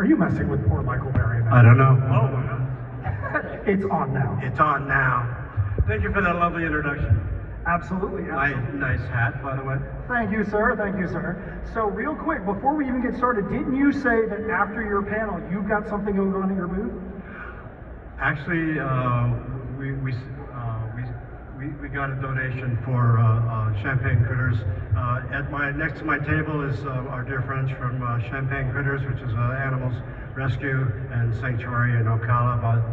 you messing with poor Michael Berryman? I don't know. Oh, it's on now. It's on now. Thank you for that lovely introduction. Absolutely. Nice hat, by the way. Thank you, sir. Thank you, sir. So real quick, before we even get started, didn't you say that after your panel, you've got something going on at your booth? Actually, we got a donation for Champagne Critters. Next to my table is our dear friends from Champagne Critters, which is Animals Rescue and Sanctuary in Ocala, about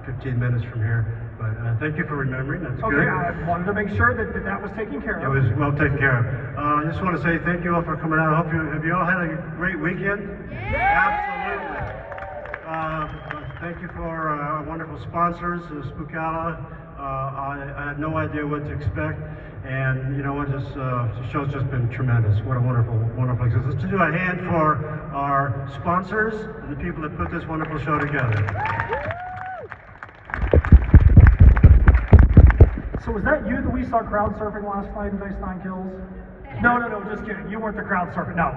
15 minutes from here. But thank you for remembering. That's good. Okay, I wanted to make sure that was taken care of. It was well taken care of. I just want to say thank you all for coming out. I hope have you all had a great weekend? Yeah. Absolutely. Thank you for our wonderful sponsors, Spookala. I had no idea what to expect, and you know what? The show's just been tremendous. What a wonderful existence. Let's do a hand for our sponsors and the people that put this wonderful show together. So was that you that we saw crowd surfing last night in Dice Nine Kills? No, just kidding. You weren't the crowd surfing. No,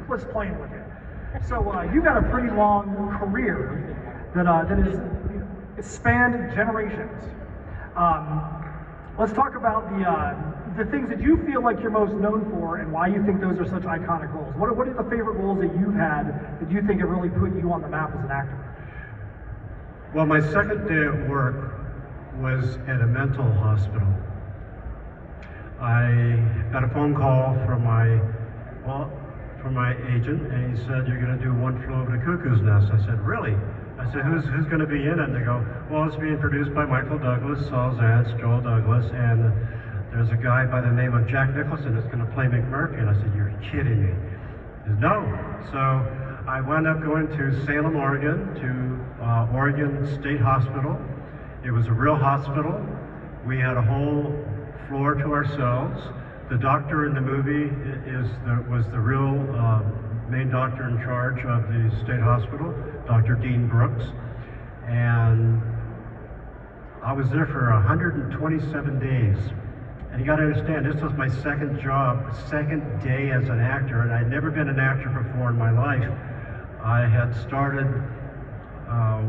we're just playing with you. So you got a pretty long career that is spanned generations. Let's talk about the things that you feel like you're most known for and why you think those are such iconic roles. What are the favorite roles that you've had that you think have really put you on the map as an actor? Well, my second day at work was at a mental hospital. I got a phone call from my agent, and he said, "You're going to do One Flew Over the Cuckoo's Nest." I said, "Really?" I said, "Who's going to be in it?" And they go, "Well, it's being produced by Michael Douglas, Saul Zaentz, Joel Douglas, and there's a guy by the name of Jack Nicholson that's going to play McMurphy." And I said, "You're kidding me." He said, "No." So I wound up going to Salem, Oregon, to Oregon State Hospital. It was a real hospital. We had a whole floor to ourselves. The doctor in the movie was the real main doctor in charge of the state hospital, Dr. Dean Brooks. And I was there for 127 days. And you got to understand, this was my second day as an actor, and I'd never been an actor before in my life. I had started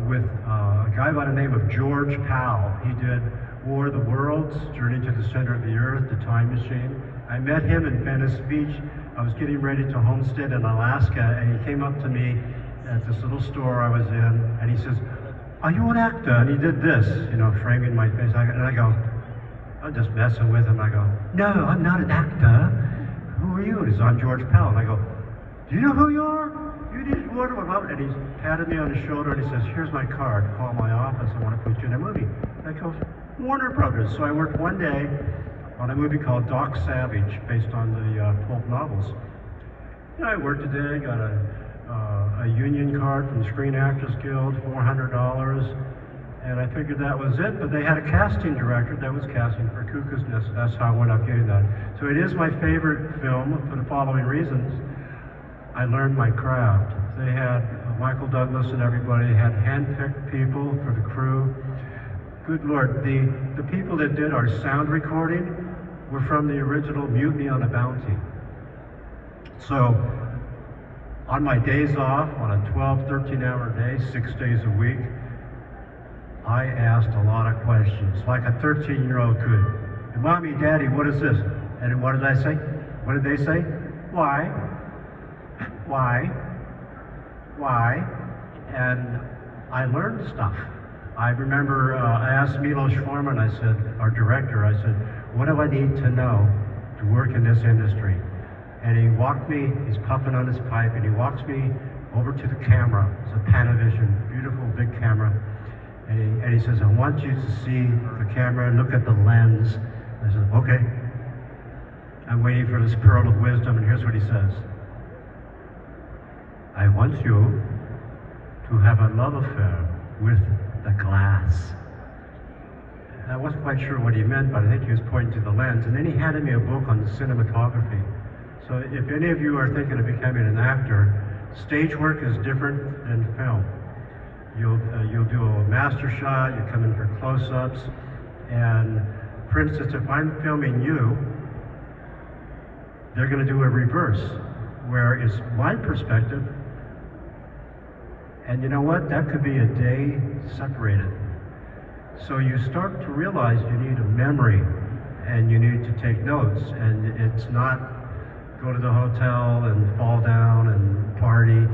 with a guy by the name of George Powell. He did War of the Worlds, Journey to the Center of the Earth, The Time Machine. I met him in Venice Beach. I was getting ready to homestead in Alaska, and he came up to me at this little store I was in, and he says, "Are you an actor?" And he did this, framing my face. And I go, I'm just messing with him. I go, "No, I'm not an actor. Who are you?" And he says, "I'm George Powell." And I go, "Do you know who you are? You did War of the Worlds." And he patted me on the shoulder and he says, "Here's my card. Call my office. I want to put you in a movie." And I go, "Warner Brothers." So I worked one day on a movie called Doc Savage, based on the pulp novels. I worked a day, got a union card from the Screen Actors Guild, $400, and I figured that was it. But they had a casting director that was casting for Cuckoo's Nest. That's how I wound up getting that. So it is my favorite film for the following reasons. I learned my craft. They had Michael Douglas and everybody had hand-picked people for the crew. Good Lord, the people that did our sound recording were from the original Mutiny on a Bounty. So on my days off, on a 12, 13-hour day, 6 days a week, I asked a lot of questions, like a 13-year-old could. And, "Mommy, Daddy, what is this?" And what did I say? What did they say? Why? And I learned stuff. I remember I asked Milos Forman, I said, our director, I said, "What do I need to know to work in this industry?" And he walked me, he's puffing on his pipe, and he walks me over to the camera. It's a Panavision, beautiful big camera. And he says, "I want you to see the camera and look at the lens." I said, "Okay." I'm waiting for this pearl of wisdom, and here's what he says. "I want you to have a love affair with the glass." And I wasn't quite sure what he meant, but I think he was pointing to the lens. And then he handed me a book on the cinematography. So if any of you are thinking of becoming an actor, stage work is different than film. You'll do a master shot, you come in for close-ups, and for instance, if I'm filming you, they're going to do a reverse, where it's my perspective, And you know what? That could be a day separated. So you start to realize you need a memory and you need to take notes. And it's not go to the hotel and fall down and party.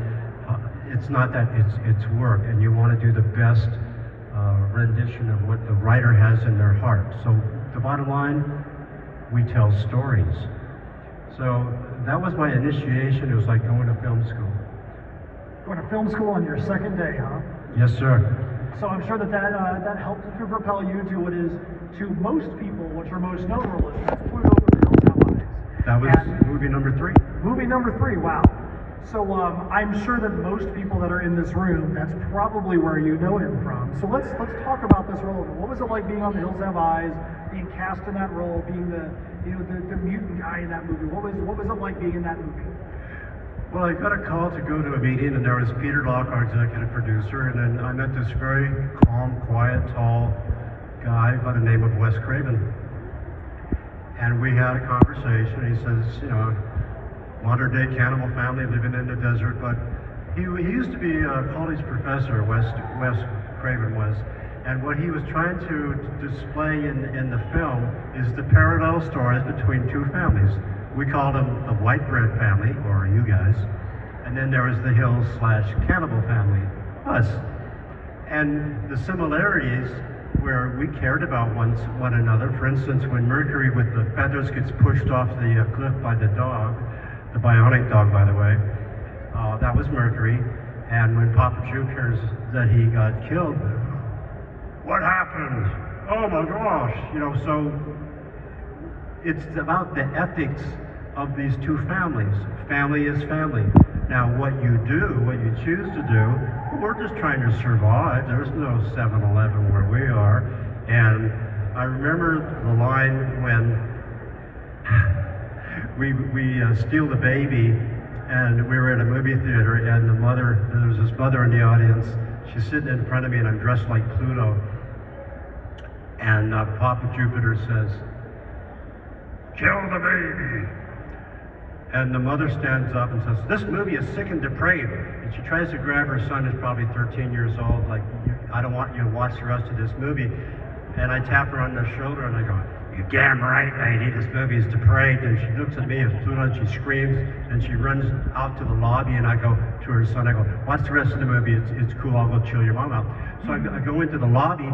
It's not that, it's work. And you want to do the best rendition of what the writer has in their heart. So the bottom line, we tell stories. So that was my initiation. It was like going to film school. Going to film school on your second day, huh? Yes, sir. So I'm sure that helped to propel you to what is, to most people, what you're most notable is. That's Pluto with the Hills Have Eyes. That was And movie number 3. movie number 3, wow. So I'm sure that most people that are in this room, that's probably where you know him from. So let's talk about this role. What was it like being on The Hills Have Eyes, being cast in that role, being the mutant guy in that movie? What was it like being in that movie? Well, I got a call to go to a meeting, and there was Peter Locke, our executive producer, and then I met this very calm, quiet, tall guy by the name of Wes Craven. And we had a conversation. He says, you know, modern day cannibal family living in the desert, but he used to be a college professor, Wes Craven was, and what he was trying to display in the film is the parallel stories between two families. We called them the white bread family, or you guys, and then there was the Hills / cannibal family, us. And the similarities where we cared about one another. For instance, when Mercury with the feathers gets pushed off the cliff by the dog, the bionic dog, by the way, that was Mercury. And when Papa Juke hears that he got killed, what happened? Oh my gosh! You know, so it's about the ethics of these two families. Family is family. Now, what you do, what you choose to do, we're just trying to survive. There's no 7-Eleven where we are. And I remember the line when we steal the baby, and we were at a movie theater, and there was this mother in the audience. She's sitting in front of me, and I'm dressed like Pluto. And Papa Jupiter says, "Kill the baby." And the mother stands up and says, "This movie is sick and depraved." And she tries to grab her son, who's probably 13 years old, like, "I don't want you to watch the rest of this movie." And I tap her on the shoulder and I go, "You're damn right, lady, this movie is depraved." And she looks at me as Pluto and she screams and she runs out to the lobby, and I go to her son, I go, "Watch the rest of the movie, it's cool, I'll go chill your mom out." So I go into the lobby,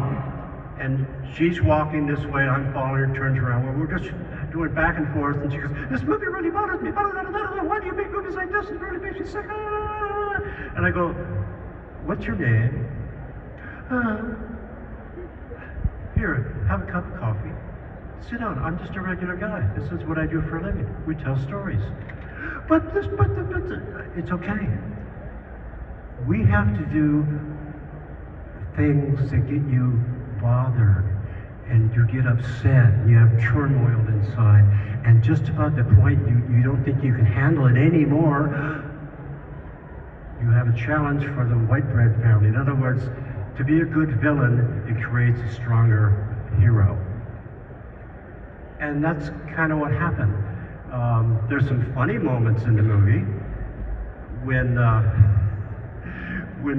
and she's walking this way, and I'm following her, turns around. Well, we're just doing back and forth, and she goes, "This movie really bothers me. Why do you make movies like this? It really makes me sick." And I go, "What's your name?" "Here, have a cup of coffee. Sit down. I'm just a regular guy. This is what I do for a living. We tell stories." But it's okay. We have to do things that get you bothered, and you get upset, and you have turmoil inside, and just about the point you don't think you can handle it anymore, you have a challenge for the white bread family. In other words, to be a good villain, it creates a stronger hero. And that's kind of what happened. There's some funny moments in the movie when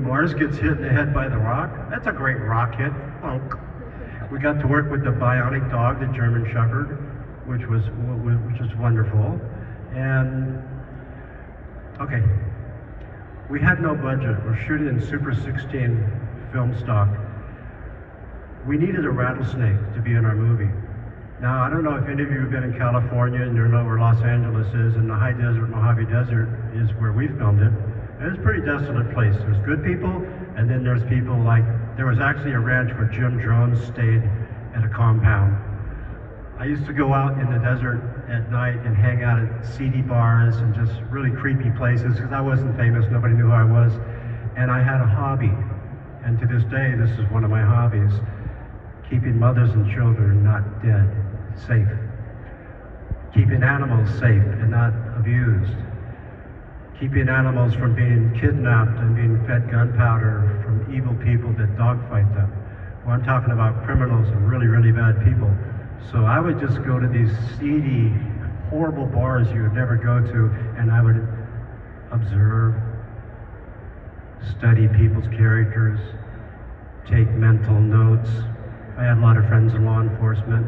Mars gets hit in the head by the rock. That's a great rock hit. We got to work with the bionic dog, the German Shepherd, which was wonderful. And okay, we had no budget. We're shooting in Super 16 film stock. We needed a rattlesnake to be in our movie. Now, I don't know if any of you have been in California and you know where Los Angeles is, and the high desert, Mojave Desert, is where we filmed it. And it's a pretty desolate place. There's good people, and then there's people like, there was actually a ranch where Jim Jones stayed at a compound. I used to go out in the desert at night and hang out at seedy bars and just really creepy places, because I wasn't famous, nobody knew who I was. And I had a hobby, and to this day, this is one of my hobbies, keeping mothers and children not dead, safe. Keeping animals safe and not abused. Keeping animals from being kidnapped and being fed gunpowder from evil people that dogfight them. Well, I'm talking about criminals and really, really bad people. So I would just go to these seedy, horrible bars you would never go to, and I would observe, study people's characters, take mental notes. I had a lot of friends in law enforcement,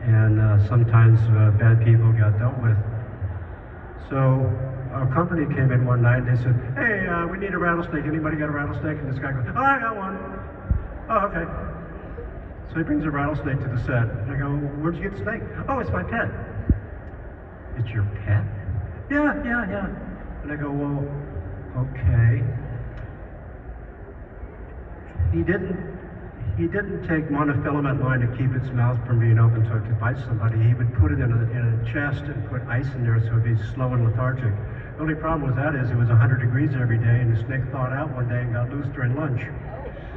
and sometimes bad people got dealt with. So our company came in one night and they said, hey, we need a rattlesnake. Anybody got a rattlesnake? And this guy goes, oh, I got one. Oh, okay. So he brings a rattlesnake to the set. And I go, where'd you get the snake? Oh, it's my pet. It's your pet? Yeah. And I go, well, okay. He didn't take monofilament line to keep its mouth from being open so it could bite somebody. He would put it in a chest and put ice in there so it'd be slow and lethargic. The only problem with that is it was 100 degrees every day, and the snake thawed out one day and got loose during lunch.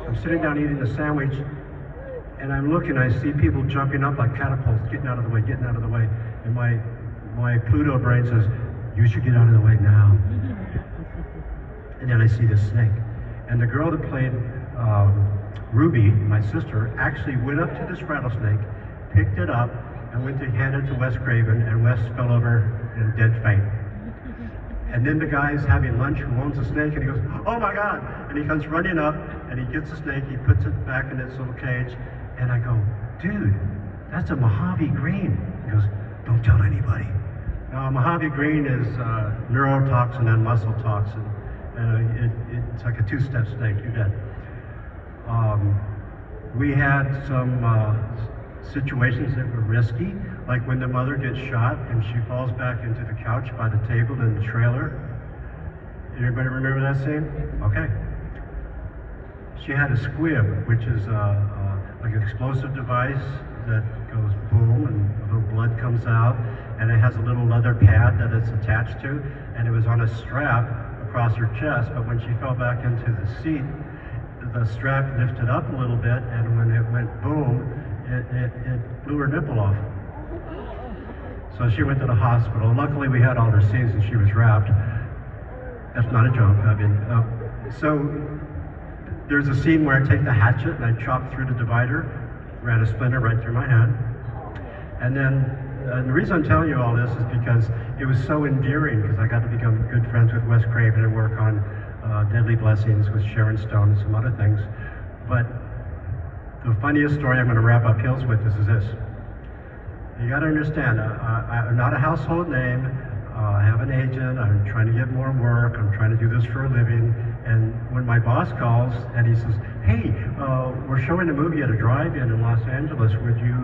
I'm sitting down eating a sandwich, and I'm looking, I see people jumping up like catapults, getting out of the way. And my Pluto brain says, you should get out of the way now. And then I see this snake. And the girl that played Ruby, my sister, actually went up to this rattlesnake, picked it up, and went to hand it to Wes Craven, and Wes fell over in a dead faint. And then the guy's having lunch who owns the snake, and he goes, oh my God! And he comes running up, and he gets the snake, he puts it back in its little cage, and I go, dude, that's a Mojave green. He goes, don't tell anybody. Now, Mojave green is neurotoxin and muscle toxin, and it's like a two-step snake, you're dead. We had some situations that were risky, like when the mother gets shot and she falls back into the couch by the table in the trailer. Anybody remember that scene? Okay. She had a squib, which is like an explosive device that goes boom and a little blood comes out, and it has a little leather pad that it's attached to, and it was on a strap across her chest, but when she fell back into the seat, the strap lifted up a little bit, and when it went boom, it blew her nipple off. So she went to the hospital. Luckily, we had all her scenes and she was wrapped. That's not a joke. I mean, so there's a scene where I take the hatchet and I chop through the divider, ran a splinter right through my hand. And then the reason I'm telling you all this is because it was so endearing, because I got to become good friends with Wes Craven and work on Deadly Blessings with Sharon Stone and some other things. But the funniest story I'm going to wrap up Hills with is this. You got to understand, I'm not a household name. I have an agent. I'm trying to get more work. I'm trying to do this for a living. And when my boss calls and he says, hey, we're showing a movie at a drive-in in Los Angeles. Would you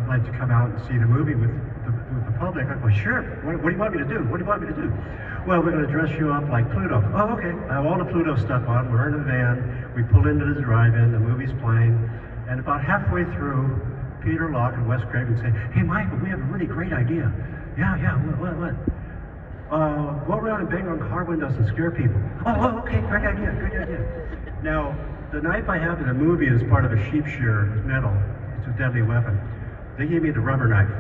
like to come out and see the movie with the public? I go, sure. What do you want me to do? What do you want me to do? Well, we're going to dress you up like Pluto. Oh, okay. I have all the Pluto stuff on. We're in a van. We pull into the drive-in. The movie's playing. And about halfway through, Peter Locke and Wes Craven say, hey, Michael, we have a really great idea. Yeah, what? Go around and bang on car windows and scare people. Oh, okay, great idea. Now, the knife I have in the movie is part of a sheep shearer. It's metal. It's a deadly weapon. They gave me the rubber knife.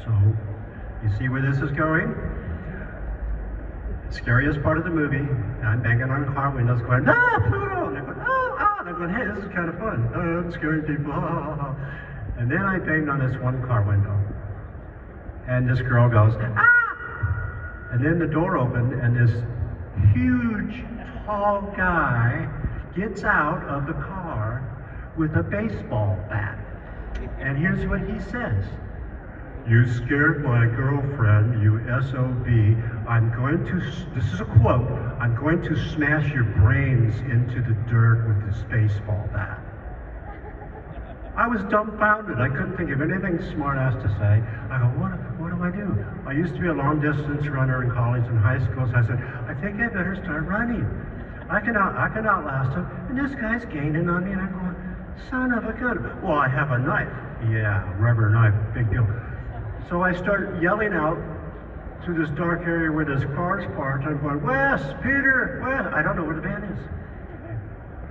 So, you see where this is going? The scariest part of the movie, I'm banging on car windows going, Pluto! And they're going, and I'm going, hey, this is kind of fun. I'm scaring people. And then I banged on this one car window. And this girl goes, And then the door opened, and this huge, tall guy gets out of the car with a baseball bat. And here's what he says. You scared my girlfriend, you SOB. This is a quote, I'm going to smash your brains into the dirt with this baseball bat. I was dumbfounded. I couldn't think of anything smart-ass to say. I go, what do I do? I used to be a long-distance runner in college and high school, so I said, I think I better start running. I can outlast him. And this guy's gaining on me, and I'm going, son of a gun. Well, I have a knife. Yeah, rubber knife, big deal. So I start yelling out to this dark area where there's cars parked. I'm going, Wes, Peter, Wes. I don't know where the van is.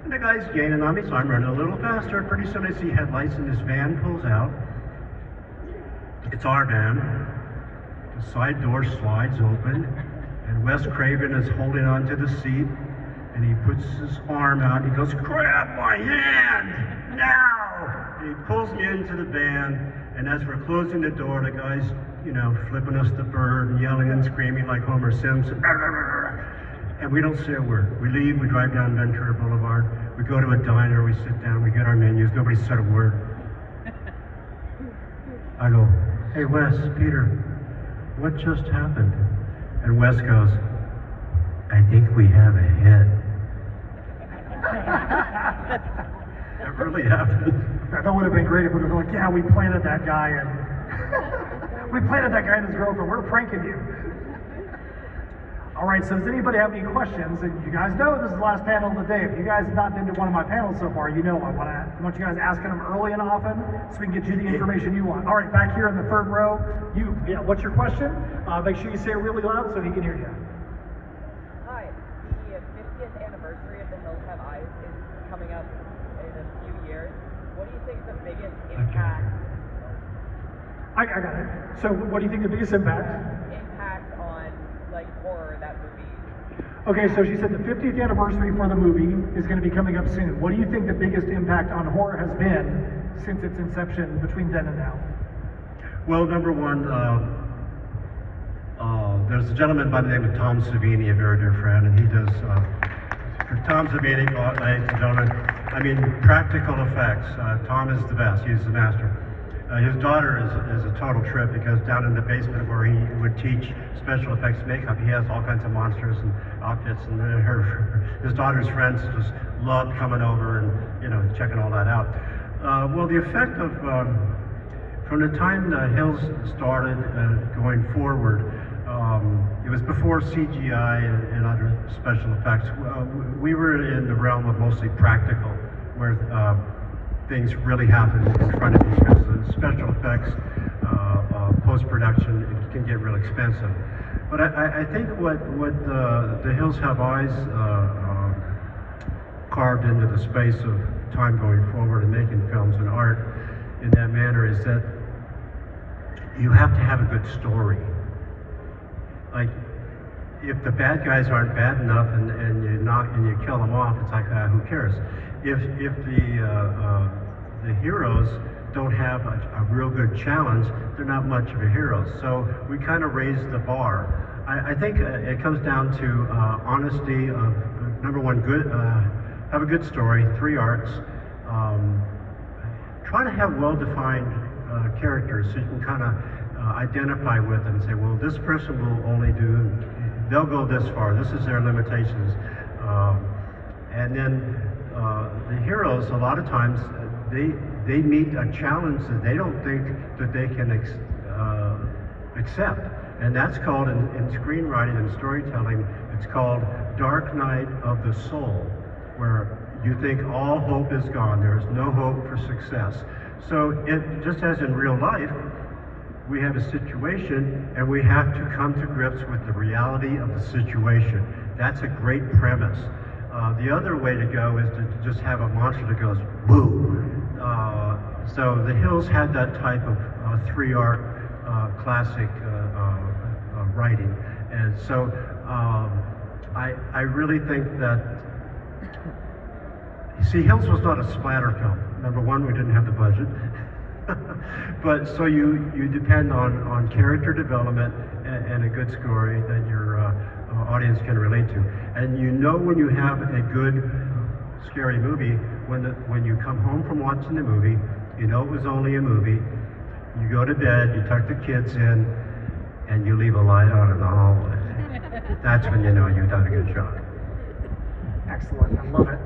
And the guy's gaining on me, so I'm running a little faster. Pretty soon I see headlights and this van pulls out. It's our van. The side door slides open, and Wes Craven is holding onto the seat, and he puts his arm out, and he goes, grab my hand, now! And he pulls me into the van, and as we're closing the door, the guy's, flipping us the bird and yelling and screaming like Homer Simpson. and we don't say a word. We leave, we drive down Ventura Boulevard, we go to a diner, we sit down, we get our menus, nobody said a word. I go, hey Wes, Peter, what just happened? And Wes goes, I think we have a hit. It really happened. That would have been great if we would have been like, yeah, we planted that guy and we planted that guy and his girlfriend. We're pranking you. All right, so does anybody have any questions? And you guys know this is the last panel of the day. If you guys have not been to one of my panels so far, you know I want you guys asking them early and often so we can get you the information you want. All right, back here in the third row, what's your question? Make sure you say it really loud so he can hear you. Hi, the 50th anniversary of The Hills Have Eyes is coming up in a few years. What do you think the biggest impact? I got it. So what do you think the biggest impact on like horror that movie? Okay, so she said the 50th anniversary for the movie is going to be coming up soon. What do you think the biggest impact on horror has been since its inception between then and now? Well, number one, there's a gentleman by the name of Tom Savini, a very dear friend, and he does, Tom Savini, ladies and gentlemen, I mean, practical effects. Tom is the best, he's the master. His daughter is a total trip because down in the basement where he would teach special effects makeup, he has all kinds of monsters and outfits, and his daughter's friends just love coming over and, you know, checking all that out. Well, the effect of, from the time the Hills started going forward, it was before CGI and other special effects. We were in the realm of mostly practical, where things really happen in front of you, because the special effects, post-production, it can get real expensive. But I think what the Hills Have Eyes carved into the space of time going forward and making films and art in that manner is that you have to have a good story. Like, if the bad guys aren't bad enough and you kill them off, it's like, who cares? If the heroes don't have a real good challenge, they're not much of a hero. So we kind of raise the bar. I think it comes down to honesty of, number one, have a good story, 3 arcs. Try to have well-defined characters so you can kind of identify with them and say, well, this person will only they'll go this far, this is their limitations. And then the heroes, a lot of times, they meet a challenge that they don't think that they can accept. And that's called, in screenwriting and storytelling, it's called Dark Night of the Soul, where you think all hope is gone, there's no hope for success. So just as in real life, we have a situation and we have to come to grips with the reality of the situation. That's a great premise. The other way to go is to just have a monster that goes boo. So the Hills had that type of 3-arc classic writing, and so I really think that, see, Hills was not a splatter film. Number one, we didn't have the budget. But so you depend on character development and a good story that your audience can relate to. And you know when you have a good scary movie when you come home from watching the movie, you know it was only a movie. You go to bed, you tuck the kids in, and you leave a light on in the hallway. That's when you know you've done a good job. Excellent, I love it.